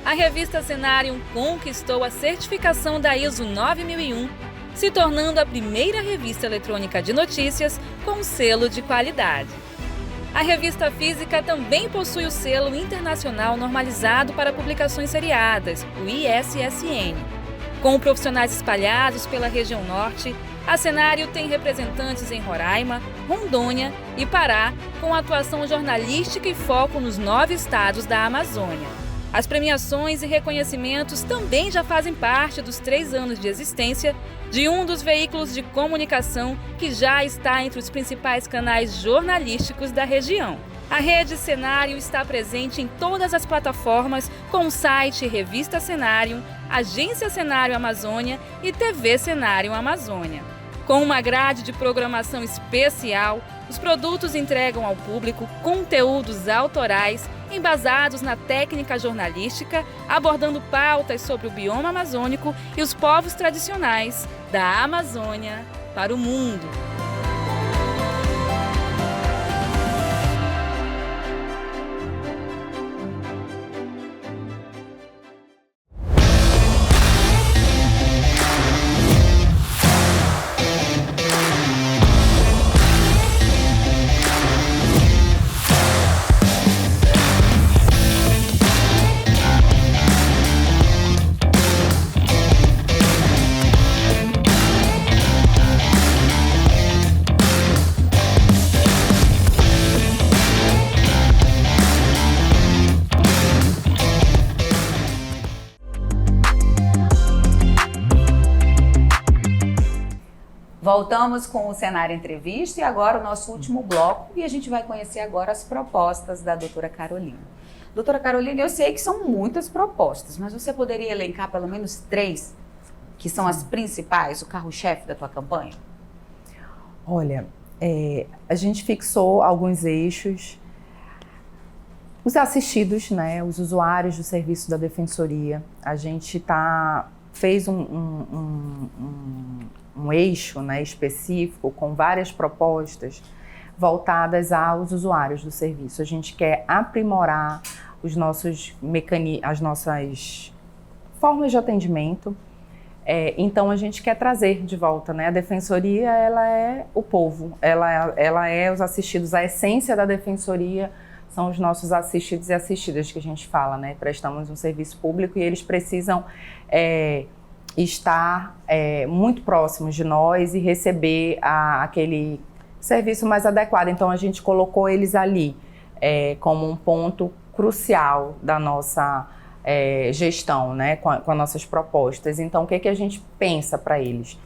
C: a revista Cenarium conquistou a certificação da ISO 9001, se tornando a primeira revista eletrônica de notícias com selo de qualidade. A revista física também possui o selo internacional normalizado para publicações seriadas, o ISSN. Com profissionais espalhados pela região norte, a Cenarium tem representantes em Roraima, Rondônia e Pará, com atuação jornalística e foco nos 9 estados da Amazônia. As premiações e reconhecimentos também já fazem parte dos 3 anos de existência de um dos veículos de comunicação que já está entre os principais canais jornalísticos da região. A Rede Cenarium está presente em todas as plataformas com o site Revista Cenarium, Agência Cenarium Amazônia e TV Cenarium Amazônia. Com uma grade de programação especial, os produtos entregam ao público conteúdos autorais embasados na técnica jornalística, abordando pautas sobre o bioma amazônico e os povos tradicionais da Amazônia para o mundo.
A: Voltamos com o Cenário Entrevista e agora o nosso último bloco e a gente vai conhecer agora as propostas da doutora Caroline. Doutora Caroline, eu sei que são muitas propostas, mas você poderia elencar pelo menos 3 que são as principais, o carro-chefe da tua campanha?
B: Olha, a gente fixou alguns eixos. Os assistidos, né, os usuários do serviço da Defensoria, a gente fez um eixo, né, específico com várias propostas voltadas aos usuários do serviço. A gente quer aprimorar as nossas formas de atendimento. Então a gente quer trazer de volta, né? A defensoria, ela é o povo, ela é os assistidos, a essência da defensoria são os nossos assistidos e assistidas que a gente fala, né? Prestamos um serviço público e eles precisam estar muito próximos de nós e receber aquele serviço mais adequado. Então a gente colocou eles ali como um ponto crucial da nossa gestão, né, com as nossas propostas. Então, o que a gente pensa para eles?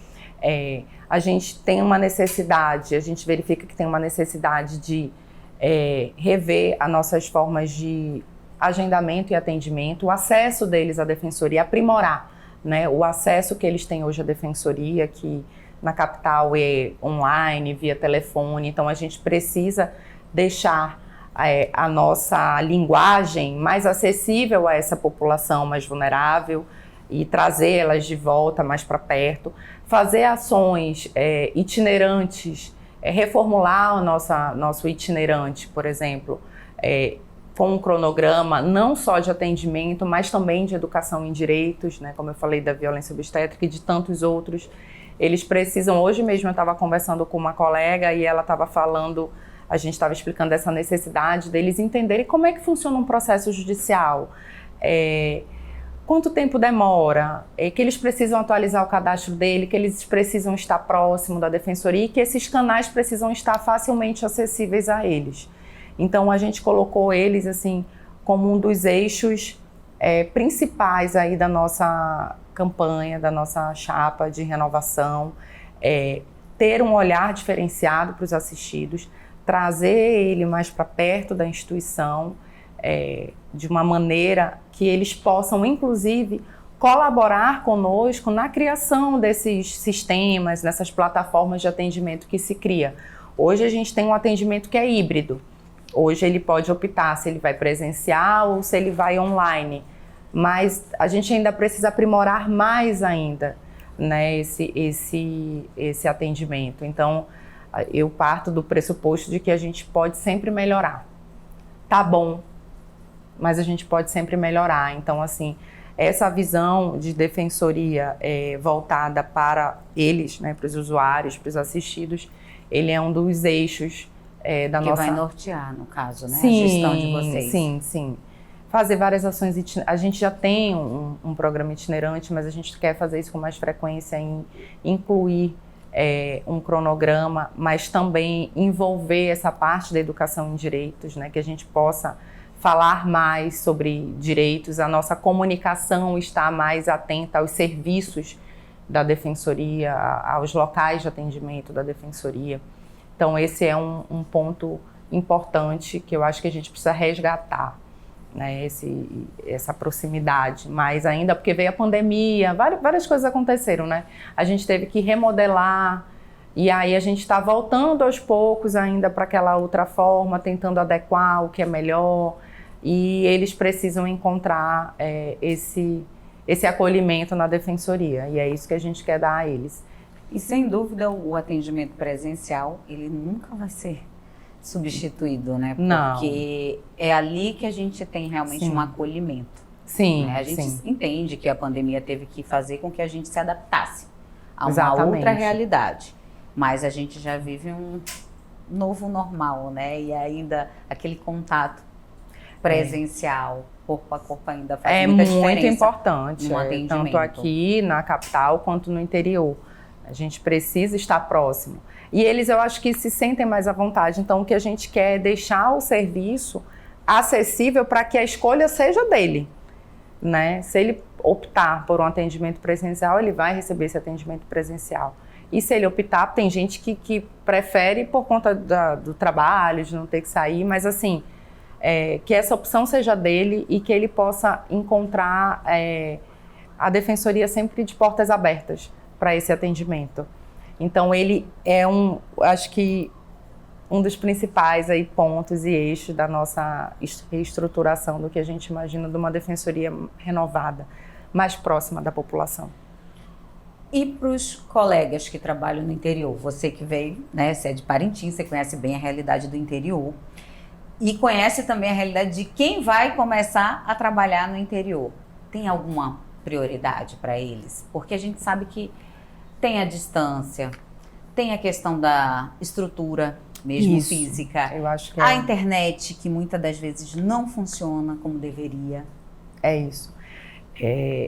B: A gente tem uma necessidade, a gente verifica que tem uma necessidade de rever as nossas formas de agendamento e atendimento, o acesso deles à defensoria, aprimorar, né, o acesso que eles têm hoje à defensoria, que na capital é online, via telefone. Então, a gente precisa deixar a nossa linguagem mais acessível a essa população mais vulnerável e trazer elas de volta mais para perto, fazer ações itinerantes, reformular o nosso itinerante, por exemplo, com um cronograma não só de atendimento, mas também de educação em direitos, né, como eu falei da violência obstétrica e de tantos outros. Eles precisam, hoje mesmo eu estava conversando com uma colega e ela estava falando, a gente estava explicando essa necessidade deles entenderem como é que funciona um processo judicial, quanto tempo demora, que eles precisam atualizar o cadastro dele, que eles precisam estar próximo da defensoria e que esses canais precisam estar facilmente acessíveis a eles. Então a gente colocou eles assim como um dos eixos principais aí da nossa campanha, da nossa chapa de renovação, ter um olhar diferenciado para os assistidos, trazer ele mais para perto da instituição, de uma maneira que eles possam, inclusive, colaborar conosco na criação desses sistemas, nessas plataformas de atendimento que se cria. Hoje a gente tem um atendimento que é híbrido. Hoje ele pode optar se ele vai presencial ou se ele vai online, mas a gente ainda precisa aprimorar mais ainda, né, esse atendimento. Então, eu parto do pressuposto de que a gente pode sempre melhorar. Tá bom, mas a gente pode sempre melhorar. Então, assim, essa visão de defensoria voltada para eles, né, para os usuários, para os assistidos, ele é um dos eixos da nossa...
A: Que vai nortear, no caso, né?
B: Sim,
A: a gestão de vocês.
B: Sim. Fazer várias ações itinerantes. A gente já tem um programa itinerante, mas a gente quer fazer isso com mais frequência, incluir um cronograma, mas também envolver essa parte da educação em direitos, né, que a gente possa falar mais sobre direitos, a nossa comunicação está mais atenta aos serviços da defensoria, aos locais de atendimento da defensoria. Então esse é um ponto importante que eu acho que a gente precisa resgatar, né, essa proximidade, mas ainda porque veio a pandemia, várias coisas aconteceram, né? A gente teve que remodelar e aí a gente está voltando aos poucos ainda para aquela outra forma, tentando adequar o que é melhor, e eles precisam encontrar esse acolhimento na defensoria, e é isso que a gente quer dar a eles.
A: E sem dúvida o atendimento presencial, ele nunca vai ser substituído, né? Porque é ali que a gente tem realmente um acolhimento.
B: Sim,
A: né? A gente entende que a pandemia teve que fazer com que a gente se adaptasse a uma
B: Exatamente.
A: outra realidade. Mas a gente já vive um novo normal, né? E ainda aquele contato presencial, corpo a corpo ainda faz muita diferença.
B: É muito importante,
A: no atendimento.
B: Tanto aqui na capital quanto no interior. A gente precisa estar próximo. E eles, eu acho que se sentem mais à vontade. Então, o que a gente quer é deixar o serviço acessível para que a escolha seja dele, né? Se ele optar por um atendimento presencial, ele vai receber esse atendimento presencial. E se ele optar, tem gente que prefere por conta do trabalho, de não ter que sair, mas assim, que essa opção seja dele e que ele possa encontrar a defensoria sempre de portas abertas para esse atendimento. Então ele acho que um dos principais aí pontos e eixos da nossa reestruturação do que a gente imagina de uma defensoria renovada, mais próxima da população.
A: E para os colegas que trabalham no interior, você que veio, né, você é de Parintins, você conhece bem a realidade do interior. E conhece também a realidade de quem vai começar a trabalhar no interior. Tem alguma prioridade para eles? Porque a gente sabe que tem a distância, tem a questão da estrutura mesmo
B: Isso,
A: física,
B: eu acho que
A: a internet que muitas das vezes não funciona como deveria.
B: É isso.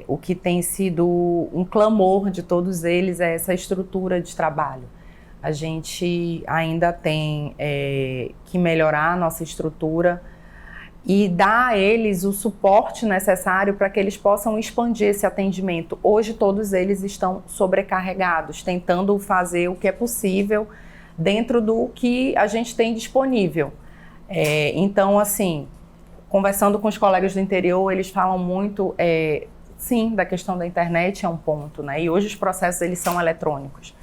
B: O que tem sido um clamor de todos eles é essa estrutura de trabalho. A gente ainda tem que melhorar a nossa estrutura e dar a eles o suporte necessário para que eles possam expandir esse atendimento. Hoje todos eles estão sobrecarregados, tentando fazer o que é possível dentro do que a gente tem disponível. Então, assim, conversando com os colegas do interior, eles falam muito, sim, da questão da internet é um ponto, né? E hoje os processos eles são eletrônicos.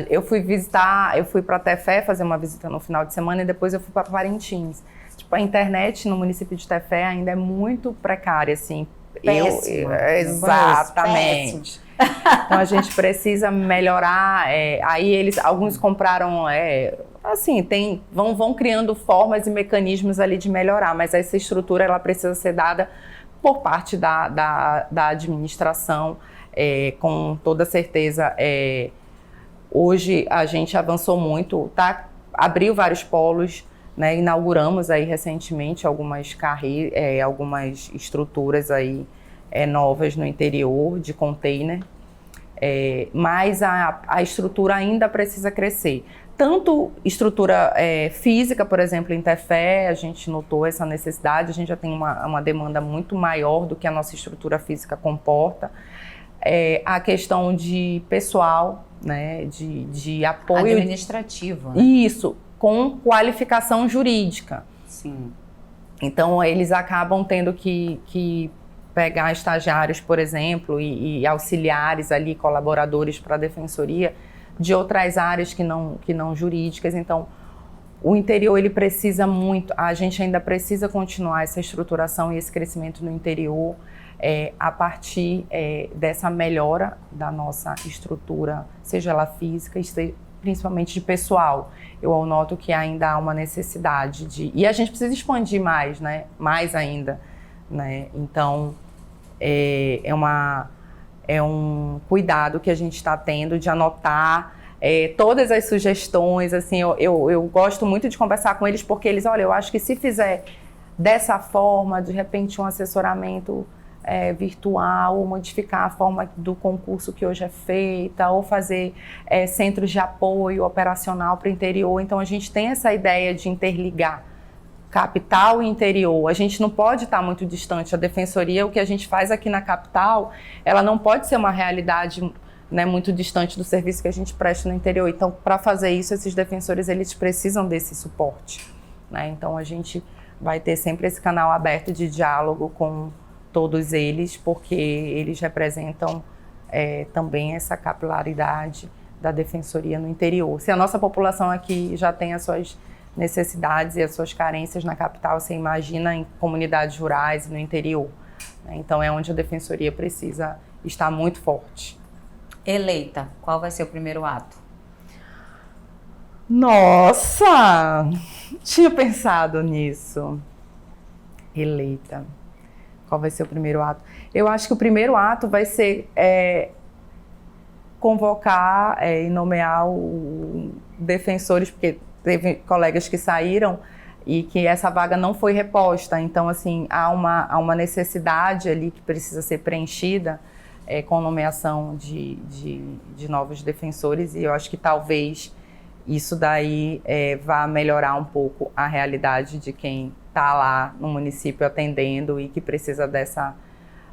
B: Eu fui para Tefé fazer uma visita no final de semana e depois eu fui para Parintins. Tipo, a internet no município de Tefé ainda é muito precária, assim.
A: Péssima.
B: Exatamente. Então a gente precisa melhorar. Aí alguns compraram, assim, vão criando formas e mecanismos ali de melhorar, mas essa estrutura ela precisa ser dada por parte da administração, com toda certeza. Hoje a gente avançou muito, abriu vários polos, né, inauguramos aí recentemente algumas estruturas aí novas no interior de container, mas a estrutura ainda precisa crescer. Tanto estrutura física, por exemplo, em Tefé, a gente notou essa necessidade, a gente já tem uma demanda muito maior do que a nossa estrutura física comporta. A questão de pessoal, né, de apoio
A: administrativo, né?
B: Isso, com qualificação jurídica.
A: Sim.
B: Então, eles acabam tendo que pegar estagiários, por exemplo, e auxiliares ali, colaboradores para a defensoria de outras áreas que não jurídicas. Então, o interior ele precisa muito, a gente ainda precisa continuar essa estruturação e esse crescimento no interior a partir dessa melhora da nossa estrutura, seja ela física, principalmente de pessoal. Eu noto que ainda há uma necessidade e a gente precisa expandir mais, né? Mais ainda, né? Então, é um cuidado que a gente está tendo de anotar todas as sugestões. Assim, eu gosto muito de conversar com eles porque eles, olha, eu acho que se fizer dessa forma, de repente um assessoramento virtual, ou modificar a forma do concurso que hoje é feita, ou fazer centros de apoio operacional para o interior. Então, a gente tem essa ideia de interligar capital e interior. A gente não pode estar muito distante. A defensoria, o que a gente faz aqui na capital, ela não pode ser uma realidade, né, muito distante do serviço que a gente presta no interior. Então, para fazer isso, esses defensores eles precisam desse suporte, né? Então, a gente vai ter sempre esse canal aberto de diálogo com todos eles, porque eles representam também essa capilaridade da defensoria no interior. Se a nossa população aqui já tem as suas necessidades e as suas carências na capital, você imagina em comunidades rurais e no interior, né? Então é onde a defensoria precisa estar muito forte.
A: Eleita, qual vai ser o primeiro ato?
B: Nossa! Tinha pensado nisso. Eleita. Qual vai ser o primeiro ato? Eu acho que o primeiro ato vai ser convocar e nomear defensores, porque teve colegas que saíram e que essa vaga não foi reposta. Então, assim, há uma necessidade ali que precisa ser preenchida com nomeação de novos defensores, e eu acho que talvez isso daí vá melhorar um pouco a realidade de quem está lá no município atendendo e que precisa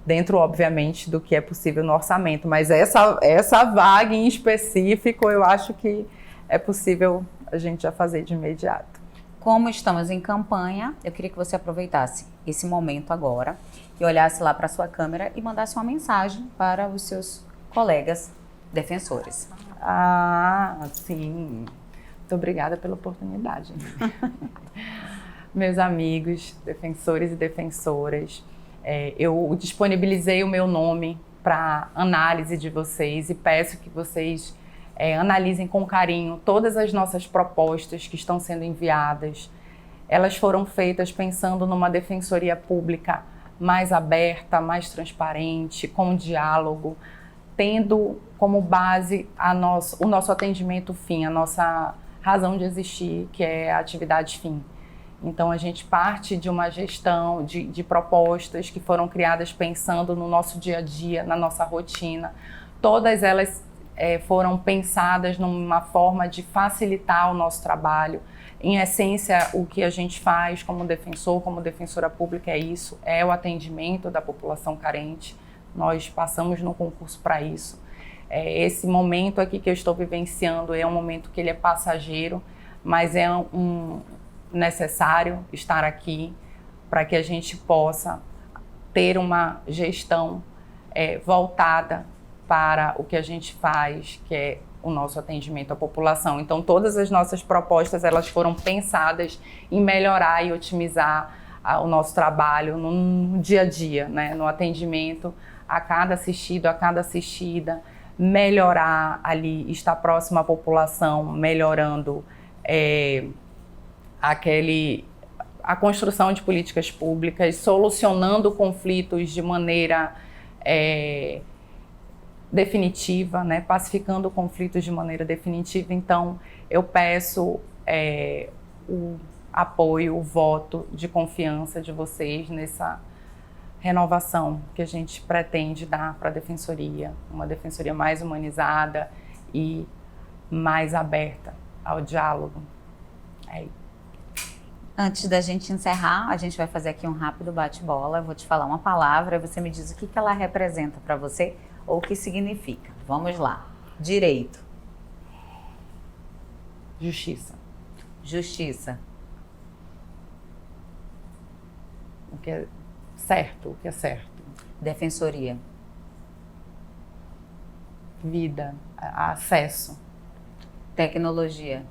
B: dentro, obviamente, do que é possível no orçamento. Mas essa vaga em específico, eu acho que é possível a gente já fazer de imediato.
A: Como estamos em campanha, eu queria que você aproveitasse esse momento agora e olhasse lá para a sua câmera e mandasse uma mensagem para os seus colegas defensores.
B: Ah, sim. Muito obrigada pela oportunidade. Meus amigos, defensores e defensoras, eu disponibilizei o meu nome para análise de vocês e peço que vocês analisem com carinho todas as nossas propostas que estão sendo enviadas. elas foram feitas pensando numa defensoria pública mais aberta, mais transparente, com diálogo, tendo como base o nosso atendimento fim, a nossa razão de existir, que é a atividade fim. Então, a gente parte de uma gestão de propostas que foram criadas pensando no nosso dia a dia, na nossa rotina. Todas elas foram pensadas numa forma de facilitar o nosso trabalho. Em essência, o que a gente faz como defensor, como defensora pública é isso, é o atendimento da população carente. Nós passamos no concurso para isso. Esse momento aqui que eu estou vivenciando é um momento que ele é passageiro, mas é necessário estar aqui para que a gente possa ter uma gestão voltada para o que a gente faz, que é o nosso atendimento à população. Então, todas as nossas propostas, elas foram pensadas em melhorar e otimizar o nosso trabalho no dia a dia, né? No atendimento a cada assistido, a cada assistida, melhorar ali, estar próximo à população, melhorando a construção de políticas públicas, solucionando conflitos de maneira definitiva, né? Pacificando conflitos de maneira definitiva. Então, eu peço o apoio, o voto de confiança de vocês nessa renovação que a gente pretende dar para a Defensoria, uma Defensoria mais humanizada e mais aberta ao diálogo.
A: Antes da gente encerrar, a gente vai fazer aqui um rápido bate-bola. Eu vou te falar uma palavra e você me diz o que ela representa para você ou o que significa. Vamos lá. Direito.
B: Justiça.
A: Justiça.
B: O que é certo, o que é certo.
A: Defensoria.
B: Vida, acesso.
A: Tecnologia.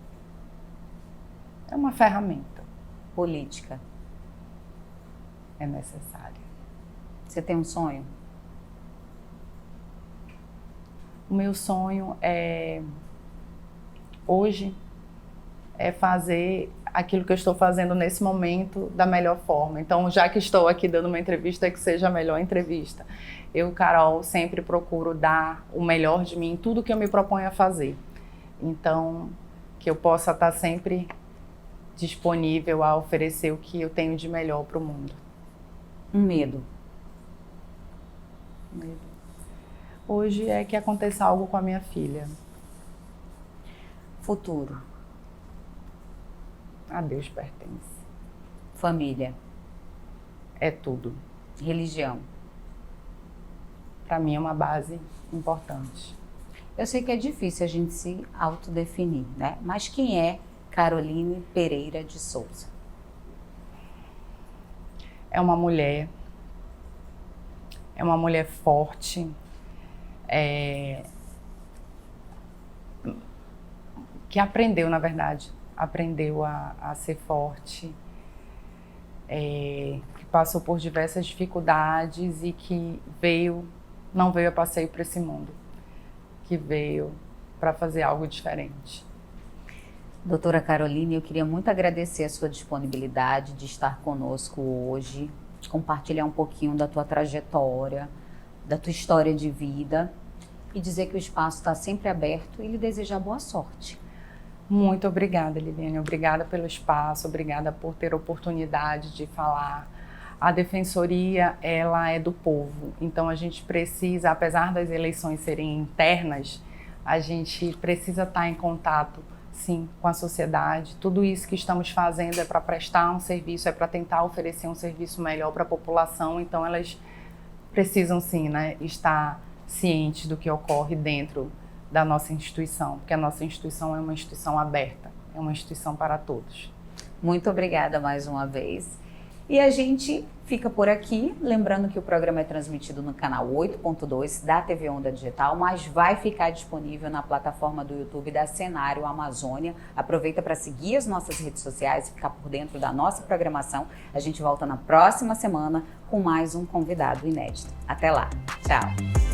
B: É uma ferramenta.
A: Política.
B: É necessária.
A: Você tem um sonho?
B: O meu sonho hoje é fazer aquilo que eu estou fazendo nesse momento da melhor forma. Então, já que estou aqui dando uma entrevista, que seja a melhor entrevista. Eu, Carol, sempre procuro dar o melhor de mim em tudo que eu me proponho a fazer. Então, que eu possa estar sempre disponível a oferecer o que eu tenho de melhor para o mundo.
A: Um medo.
B: Hoje é que aconteça algo com a minha filha.
A: Futuro.
B: A Deus pertence.
A: Família.
B: É tudo.
A: Religião.
B: Para mim é uma base importante.
A: Eu sei que é difícil a gente se autodefinir, né? Mas quem é Caroline Pereira de Souza?
B: É uma mulher forte, que aprendeu, na verdade, a ser forte, que passou por diversas dificuldades e que não veio a passeio para esse mundo, que veio para fazer algo diferente.
A: Doutora Caroline, eu queria muito agradecer a sua disponibilidade de estar conosco hoje, de compartilhar um pouquinho da tua trajetória, da tua história de vida e dizer que o espaço está sempre aberto e lhe desejar boa sorte.
B: Muito obrigada, Liliane. Obrigada pelo espaço, obrigada por ter a oportunidade de falar. A Defensoria, ela é do povo, então a gente precisa, apesar das eleições serem internas, a gente precisa estar em contato, sim, com a sociedade. Tudo isso que estamos fazendo é para prestar um serviço, é para tentar oferecer um serviço melhor para a população, então elas precisam, sim, né, estar cientes do que ocorre dentro da nossa instituição, porque a nossa instituição é uma instituição aberta, é uma instituição para todos.
A: Muito obrigada mais uma vez. E a gente fica por aqui, lembrando que o programa é transmitido no canal 8.2 da TV Onda Digital, mas vai ficar disponível na plataforma do YouTube da Cenário Amazônia. Aproveita para seguir as nossas redes sociais e ficar por dentro da nossa programação. A gente volta na próxima semana com mais um convidado inédito. Até lá. Tchau.